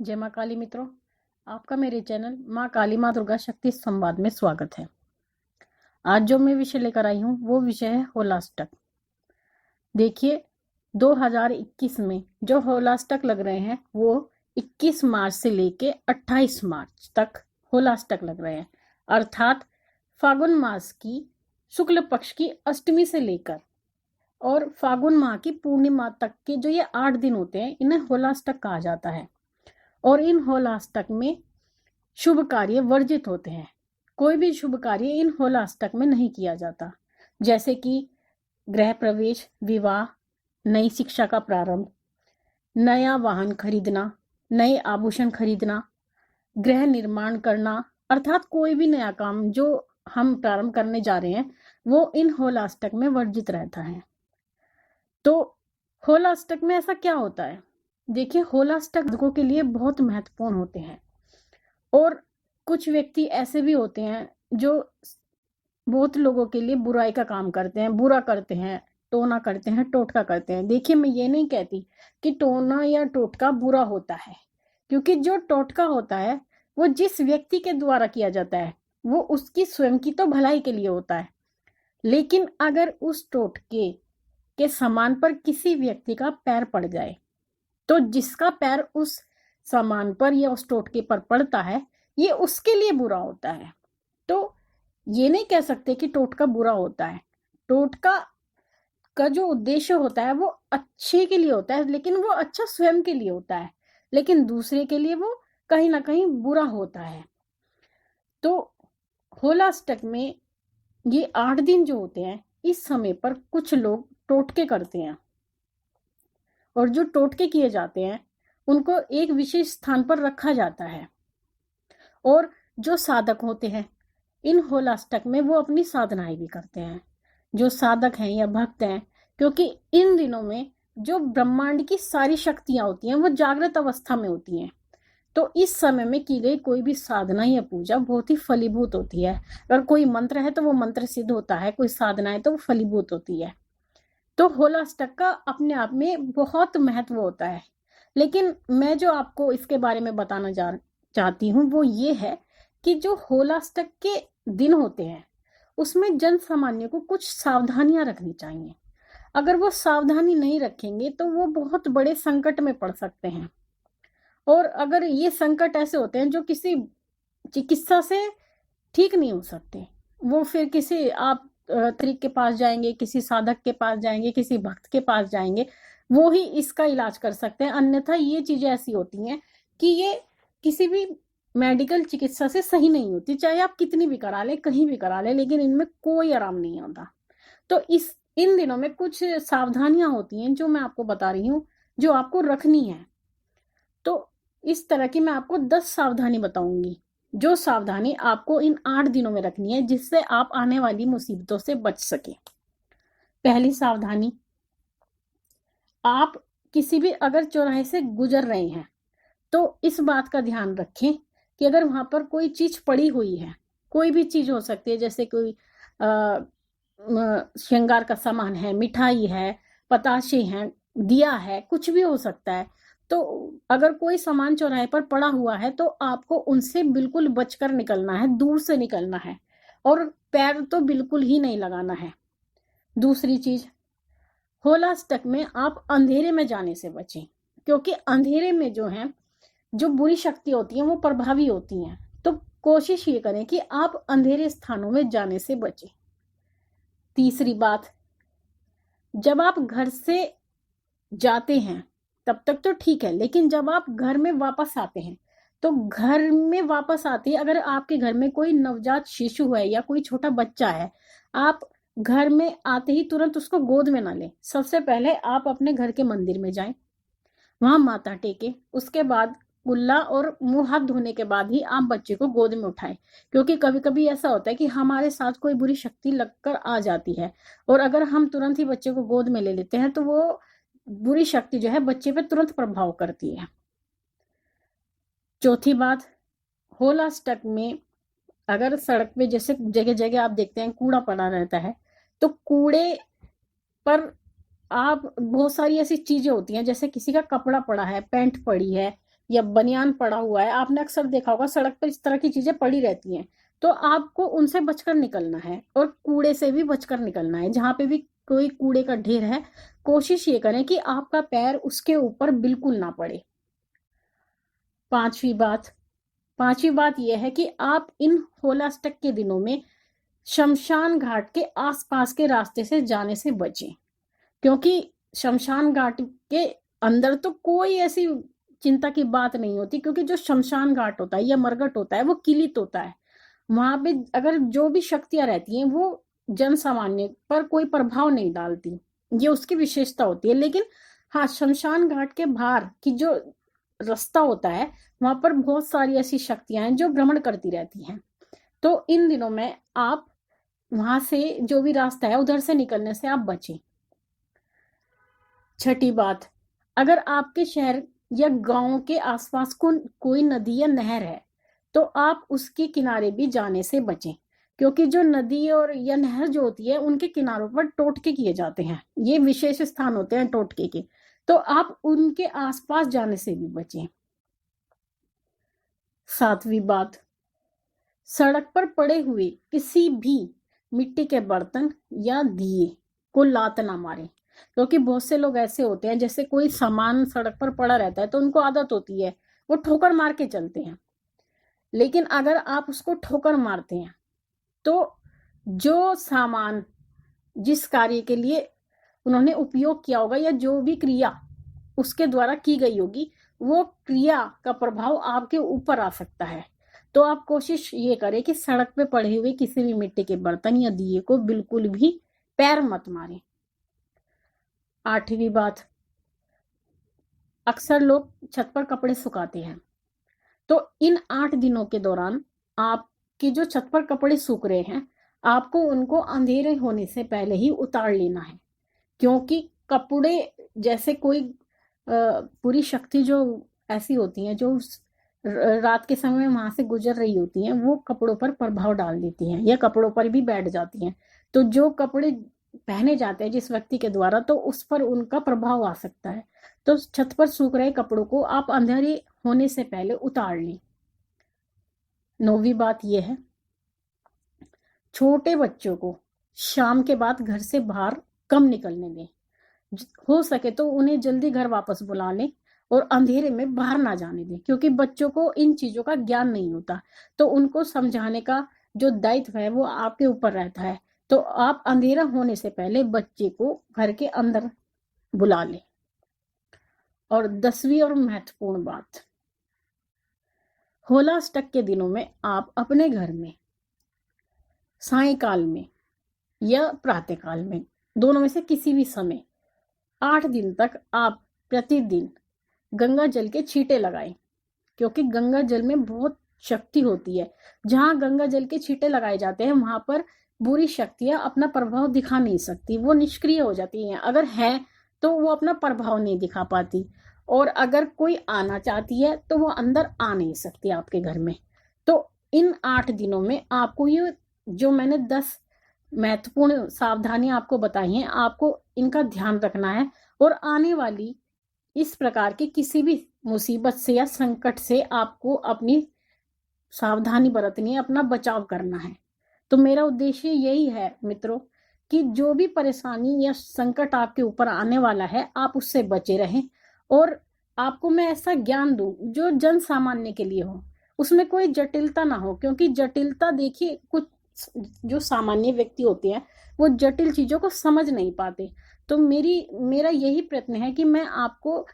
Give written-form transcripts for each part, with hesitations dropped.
जय माँ काली मित्रों, आपका मेरे चैनल माँ काली माँ दुर्गा शक्ति संवाद में स्वागत है। आज जो मैं विषय लेकर आई हूँ वो विषय है होलाष्टक। देखिए, 2021 में जो होलाष्टक लग रहे हैं वो 21 मार्च से लेके 28 मार्च तक होलाष्टक लग रहे हैं, अर्थात फागुन मास की शुक्ल पक्ष की अष्टमी से लेकर और फागुन माह की पूर्णिमा तक के जो ये 8 दिन होते हैं इन्हें होलाष्टक कहा जाता है। और इन होलाष्टक में शुभ कार्य वर्जित होते हैं। कोई भी शुभ कार्य इन होलाष्टक में नहीं किया जाता, जैसे कि गृह प्रवेश, विवाह, नई शिक्षा का प्रारंभ, नया वाहन खरीदना, नए आभूषण खरीदना, गृह निर्माण करना, अर्थात कोई भी नया काम जो हम प्रारंभ करने जा रहे हैं वो इन होलाष्टक में वर्जित रहता है। तो होलाष्टक में ऐसा क्या होता है? देखिए, होलाष्टक जातकों के लिए बहुत महत्वपूर्ण होते हैं और कुछ व्यक्ति ऐसे भी होते हैं जो बहुत लोगों के लिए बुराई का काम करते हैं, बुरा करते हैं, टोना करते हैं, टोटका करते हैं। देखिए, मैं ये नहीं कहती कि टोना या टोटका बुरा होता है, क्योंकि जो टोटका होता है वो जिस व्यक्ति के द्वारा किया जाता है वो उसकी स्वयं की तो भलाई के लिए होता है। लेकिन अगर उस टोटके के सामान पर किसी व्यक्ति का पैर पड़ जाए तो जिसका पैर उस सामान पर या उस टोटके पर पड़ता है ये उसके लिए बुरा होता है। तो ये नहीं कह सकते कि टोटका बुरा होता है। टोटका का जो उद्देश्य होता है वो अच्छे के लिए होता है, लेकिन वो अच्छा स्वयं के लिए होता है, लेकिन दूसरे के लिए वो कहीं ना कहीं बुरा होता है। तो होलाष्टक में ये 8 दिन जो होते हैं इस समय पर कुछ लोग टोटके करते हैं और जो टोटके किए जाते हैं उनको एक विशेष स्थान पर रखा जाता है। और जो साधक होते हैं इन होलाष्टक में वो अपनी साधनाएं भी करते हैं, जो साधक हैं या भक्त हैं, क्योंकि इन दिनों में जो ब्रह्मांड की सारी शक्तियां होती हैं वो जागृत अवस्था में होती हैं। तो इस समय में की गई कोई भी साधना या पूजा बहुत ही फलीभूत होती है। अगर कोई मंत्र है तो वो मंत्र सिद्ध होता है, कोई साधना है तो वो फलीभूत होती है। तो होलाष्टक का अपने आप में बहुत महत्व होता है। लेकिन मैं जो आपको इसके बारे में बताना चाहती हूँ वो ये है कि जो होलाष्टक के दिन होते हैं उसमें जन सामान्य को कुछ सावधानियां रखनी चाहिए। अगर वो सावधानी नहीं रखेंगे तो वो बहुत बड़े संकट में पड़ सकते हैं। और अगर ये संकट ऐसे होते हैं जो किसी चिकित्सा से ठीक नहीं हो सकते, वो फिर किसी आप तरीक के पास जाएंगे, किसी साधक के पास जाएंगे, किसी भक्त के पास जाएंगे, वो ही इसका इलाज कर सकते हैं। अन्यथा ये चीजें ऐसी होती हैं कि ये किसी भी मेडिकल चिकित्सा से सही नहीं होती, चाहे आप कितनी भी करा ले, कहीं भी करा ले, लेकिन इनमें कोई आराम नहीं आता। तो इस इन दिनों में कुछ सावधानियां होती हैं जो मैं आपको बता रही हूँ, जो आपको रखनी है। तो इस तरह की मैं आपको 10 सावधानी बताऊंगी, जो सावधानी आपको इन 8 दिनों में रखनी है जिससे आप आने वाली मुसीबतों से बच सके। पहली सावधानी, आप किसी भी अगर चौराहे से गुजर रहे हैं तो इस बात का ध्यान रखें कि अगर वहां पर कोई चीज पड़ी हुई है, कोई भी चीज हो सकती है, जैसे कोई श्रृंगार का सामान है, मिठाई है, पताशे हैं, दिया है, कुछ भी हो सकता है। तो अगर कोई सामान चौराहे पर पड़ा हुआ है तो आपको उनसे बिल्कुल बचकर निकलना है, दूर से निकलना है और पैर तो बिल्कुल ही नहीं लगाना है। दूसरी चीज, होलाष्टक में आप अंधेरे में जाने से बचें, क्योंकि अंधेरे में जो है जो बुरी शक्ति होती हैं वो प्रभावी होती हैं। तो कोशिश ये करें कि आप अंधेरे स्थानों में जाने से बचें। तीसरी बात, जब आप घर से जाते हैं तब तक तो ठीक है, लेकिन जब आप घर में वापस आते हैं तो घर में वापस आते ही अगर आपके घर में कोई नवजात शिशु है या कोई छोटा बच्चा है, आप घर में आते ही तुरंत उसको गोद में ना लें। सबसे पहले आप अपने घर के मंदिर में जाएं, वहां माथा टेके, उसके बाद कुल्ला और मुंह हाथ धोने के बाद ही आप बच्चे को गोद में उठाएं। क्योंकि कभी कभी ऐसा होता है कि हमारे साथ कोई बुरी शक्ति लगकर आ जाती है और अगर हम तुरंत ही बच्चे को गोद में ले लेते हैं तो वो बुरी शक्ति जो है बच्चे पे तुरंत प्रभाव करती है। चौथी बात, होलाष्टक में अगर सड़क पे जैसे जगह जगह आप देखते हैं कूड़ा पड़ा रहता है, तो कूड़े पर आप बहुत सारी ऐसी चीजें होती हैं, जैसे किसी का कपड़ा पड़ा है, पैंट पड़ी है, या बनियान पड़ा हुआ है, आपने अक्सर देखा होगा सड़क पर इस तरह की चीजें पड़ी रहती हैं, तो आपको उनसे बचकर निकलना है और कूड़े से भी बचकर निकलना है। जहां पे भी कोई कूड़े का ढेर है, कोशिश ये करें कि आपका पैर उसके ऊपर बिल्कुल ना पड़े। पांचवी बात यह है कि आप इन होलाष्टक के दिनों में शमशान घाट के आसपास के रास्ते से जाने से बचें, क्योंकि शमशान घाट के अंदर तो कोई ऐसी चिंता की बात नहीं होती, क्योंकि जो शमशान घाट होता है या मरघट होता है वो किलित होता है। वहां पे अगर जो भी शक्तियां रहती हैं वो जन सामान्य पर कोई प्रभाव नहीं डालती, ये उसकी विशेषता होती है। लेकिन हाँ, शमशान घाट के बाहर की जो रास्ता होता है वहां पर बहुत सारी ऐसी शक्तियां हैं जो भ्रमण करती रहती हैं। तो इन दिनों में आप वहां से जो भी रास्ता है उधर से निकलने से आप बचें। छठी बात, अगर आपके शहर या गांव के आसपास कोई नदी या नहर है तो आप उसके किनारे भी जाने से बचें, क्योंकि जो नदी और या नहर जो होती है उनके किनारों पर टोटके किए जाते हैं, ये विशेष स्थान होते हैं टोटके के, तो आप उनके आसपास जाने से भी बचें। सातवीं बात, सड़क पर पड़े हुए किसी भी मिट्टी के बर्तन या दिए को लात ना मारें, क्योंकि बहुत से लोग ऐसे होते हैं, जैसे कोई सामान सड़क पर पड़ा रहता है तो उनको आदत होती है वो ठोकर मार के चलते हैं। लेकिन अगर आप उसको ठोकर मारते हैं तो जो सामान जिस कार्य के लिए उन्होंने उपयोग किया होगा या जो भी क्रिया उसके द्वारा की गई होगी, वो क्रिया का प्रभाव आपके ऊपर आ सकता है। तो आप कोशिश ये करें कि सड़क पे पड़े हुए किसी भी मिट्टी के बर्तन या दिए को बिल्कुल भी पैर मत मारें। आठवीं बात, अक्सर लोग छत पर कपड़े सुखाते हैं, तो इन 8 दिनों के दौरान आपके जो छत पर कपड़े सूख रहे हैं आपको उनको अंधेरे होने से पहले ही उतार लेना है, क्योंकि कपड़े जैसे कोई पूरी शक्ति जो ऐसी होती हैं जो रात के समय वहां से गुजर रही होती हैं वो कपड़ों पर प्रभाव डाल देती हैं या कपड़ों पर भी बैठ जाती हैं। तो जो कपड़े पहने जाते हैं जिस व्यक्ति के द्वारा, तो उस पर उनका प्रभाव आ सकता है। तो छत पर सूख रहे कपड़ों को आप अंधेरे होने से पहले उतार लें। नौवीं बात यह है, छोटे बच्चों को शाम के बाद घर से बाहर कम निकलने दें। हो सके तो उन्हें जल्दी घर वापस बुला लें और अंधेरे में बाहर ना जाने दें, क्योंकि बच्चों को इन चीजों का ज्ञान नहीं होता, तो उनको समझाने का जो दायित्व है वो आपके ऊपर रहता है। तो आप अंधेरा होने से पहले बच्चे को घर के अंदर बुला लें। और 10वीं और महत्वपूर्ण बात, होलाष्टक के दिनों में आप अपने घर में सायंकाल में या प्रातःकाल में, दोनों में से किसी भी समय 8 दिन तक आप प्रतिदिन गंगा जल के छींटे लगाएं, क्योंकि गंगा जल में बहुत शक्ति होती है। जहां गंगा जल के छींटे लगाए जाते हैं वहां पर बुरी शक्तियां अपना प्रभाव दिखा नहीं सकती, वो निष्क्रिय हो जाती हैं। अगर है तो वो अपना प्रभाव नहीं दिखा पाती, और अगर कोई आना चाहती है तो वो अंदर आ नहीं सकती आपके घर में। तो इन 8 दिनों में आपको ये जो मैंने 10 महत्वपूर्ण सावधानियां आपको बताई हैं, आपको इनका ध्यान रखना है और आने वाली इस प्रकार की किसी भी मुसीबत से या संकट से आपको अपनी सावधानी बरतनी है, अपना बचाव करना है। तो मेरा उद्देश्य यही है मित्रों कि जो भी परेशानी या संकट आपके ऊपर आने वाला है आप उससे बचे रहें, और आपको मैं ऐसा ज्ञान दूं जो जन सामान्य के लिए हो, उसमें कोई जटिलता ना हो, क्योंकि जटिलता देखिए कुछ जो सामान्य व्यक्ति होते हैं वो जटिल चीजों को समझ नहीं पाते। तो मेरा यही प्रयत्न है कि मैं आपको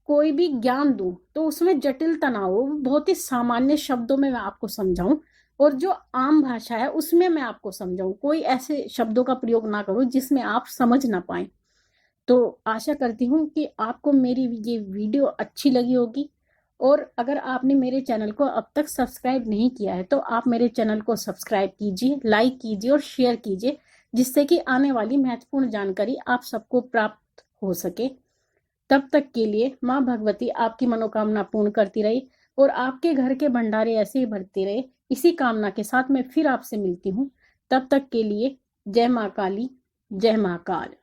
कोई भी ज्ञान दूं तो उसमें जटिलता ना हो, बहुत ही सामान्य शब्दों में मैं आपको समझाऊं, और जो आम भाषा है उसमें मैं आपको समझाऊं, कोई ऐसे शब्दों का प्रयोग ना करूं जिसमें आप समझ ना पाए। तो आशा करती हूँ कि आपको मेरी ये वीडियो अच्छी लगी होगी, और अगर आपने मेरे चैनल को अब तक सब्सक्राइब नहीं किया है तो आप मेरे चैनल को सब्सक्राइब कीजिए, लाइक कीजिए और शेयर कीजिए, जिससे कि आने वाली महत्वपूर्ण जानकारी आप सबको प्राप्त हो सके। तब तक के लिए माँ भगवती आपकी मनोकामना पूर्ण करती रही और आपके घर के भंडारे ऐसे ही भरते रहे, इसी कामना के साथ मैं फिर आपसे मिलती हूँ। तब तक के लिए जय माँ काली, जय महाकाल।